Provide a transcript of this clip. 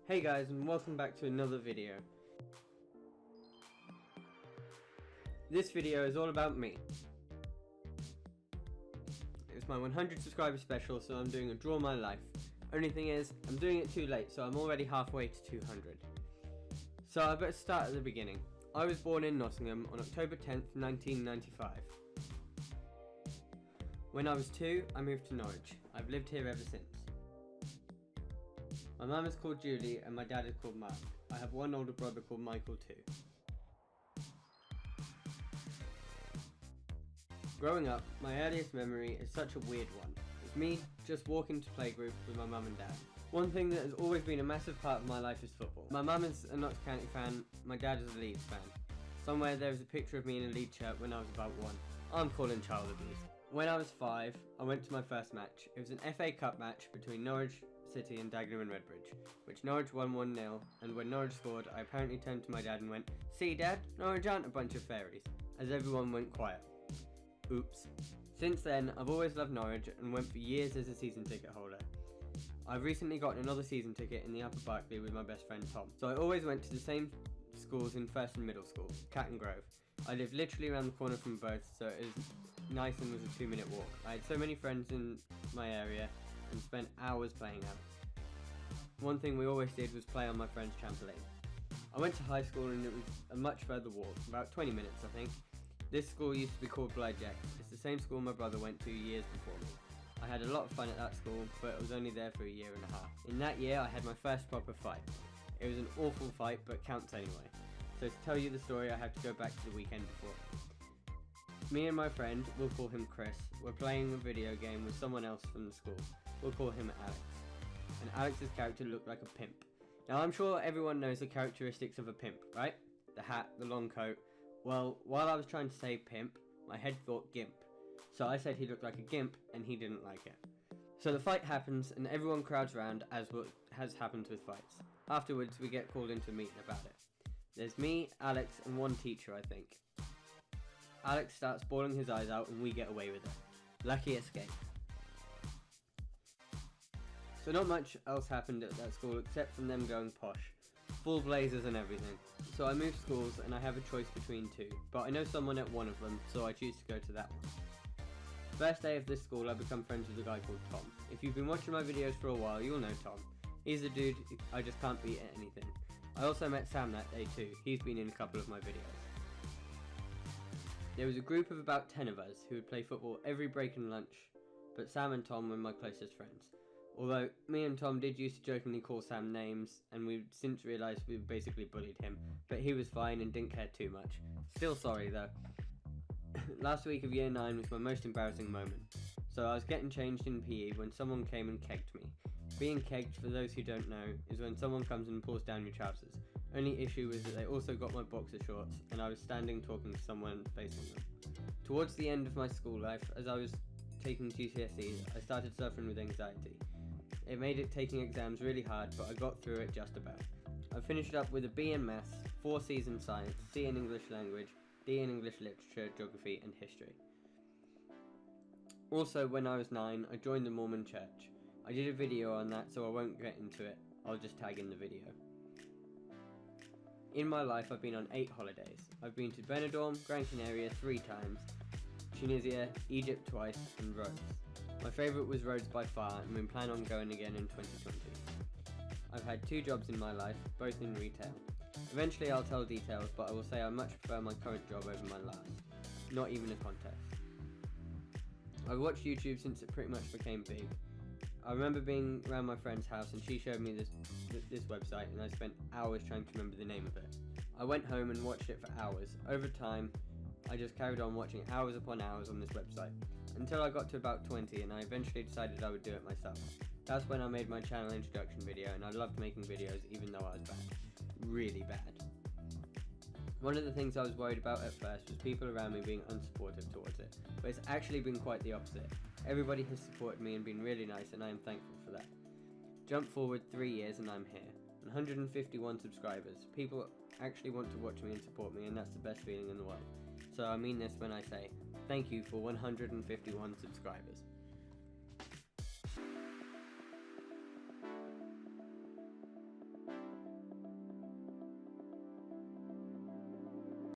Hey guys, and welcome back to another video. This video is all about me. It's my 100 subscriber special, so I'm doing a draw my life. Only thing is, I'm doing it too late, so I'm already halfway to 200. So I better start at the beginning. I was born in Nottingham on October 10th, 1995. When I was 2, I moved to Norwich. I've lived here ever since. My mum is called Julie and my dad is called Mark. I have one older brother called Michael too. Growing up, my earliest memory is such a weird one. It's me just walking to playgroup with my mum and dad. One thing that has always been a massive part of my life is football. My mum is a Notts County fan, my dad is a Leeds fan. Somewhere there is a picture of me in a Leeds shirt when I was about 1. I'm calling child abuse. When I was 5, I went to my first match. It was an FA Cup match between Norwich City and Dagenham and Redbridge, which Norwich won 1-0, and when Norwich scored, I apparently turned to my dad and went, "See Dad, Norwich aren't a bunch of fairies," as everyone went quiet. Oops. Since then, I've always loved Norwich and went for years as a season ticket holder. I've recently gotten another season ticket in the Upper Barclay with my best friend Tom, so I always went to the same schools in first and middle school, Cat and Grove. I live literally around the corner from both, so it was nice and was a 2-minute walk. I had so many friends in my area and spent hours playing out. One thing we always did was play on my friend's trampoline. I went to high school and it was a much further walk, about 20 minutes I think. This school used to be called Blyjack. It's the same school my brother went to years before me. I had a lot of fun at that school, but I was only there for a year and a half. In that year I had my first proper fight. It was an awful fight, but counts anyway. So to tell you the story I have to go back to the weekend before. Me and my friend, we'll call him Chris, were playing a video game with someone else from the school. We'll call him Alex. And Alex's character looked like a pimp. Now I'm sure everyone knows the characteristics of a pimp, right? The hat, the long coat. Well, while I was trying to say pimp, my head thought gimp. So I said he looked like a gimp and he didn't like it. So the fight happens and everyone crowds around, as what has happened with fights. Afterwards we get called into a meeting about it. There's me, Alex and one teacher I think. Alex starts bawling his eyes out and we get away with it. Lucky escape. So not much else happened at that school except from them going posh. Full blazers and everything. So I moved schools and I have a choice between 2, but I know someone at one of them, so I choose to go to that one. First day of this school I become friends with a guy called Tom. If you've been watching my videos for a while, you'll know Tom. He's a dude I just can't beat at anything. I also met Sam that day too. He's been in a couple of my videos. There was a group of about 10 of us who would play football every break and lunch, but Sam and Tom were my closest friends. Although me and Tom did used to jokingly call Sam names, and we've since realised we basically bullied him, but he was fine and didn't care too much. Still sorry though. Last week of year 9 was my most embarrassing moment. So I was getting changed in PE when someone came and kegged me. Being kegged, for those who don't know, is when someone comes and pulls down your trousers. Only issue was that they also got my boxer shorts and I was standing talking to someone facing them. Towards the end of my school life, as I was taking GCSEs, I started suffering with anxiety. It made it taking exams really hard, but I got through it just about. I finished up with a B in Maths, 4 C's in Science, C in English Language, D in English Literature, Geography and History. Also, when I was 9, I joined the Mormon Church. I did a video on that, so I won't get into it. I'll just tag in the video. In my life, I've been on 8 holidays. I've been to Benidorm, Gran Canaria 3 times, Tunisia, Egypt twice, and Rhodes. My favourite was Rhodes by far, and we plan on going again in 2020. I've had 2 jobs in my life, both in retail. Eventually I'll tell details, but I will say I much prefer my current job over my last. Not even a contest. I've watched YouTube since it pretty much became big. I remember being around my friend's house and she showed me this website and I spent hours trying to remember the name of it. I went home and watched it for hours. Over time, I just carried on watching hours upon hours on this website, until I got to about 20 and I eventually decided I would do it myself. That's when I made my channel introduction video and I loved making videos even though I was bad. Really bad. One of the things I was worried about at first was people around me being unsupportive towards it, but it's actually been quite the opposite. Everybody has supported me and been really nice and I am thankful for that. Jump forward 3 years and I'm here. 151 subscribers. People actually want to watch me and support me and that's the best feeling in the world. So I mean this when I say, thank you for 151 subscribers.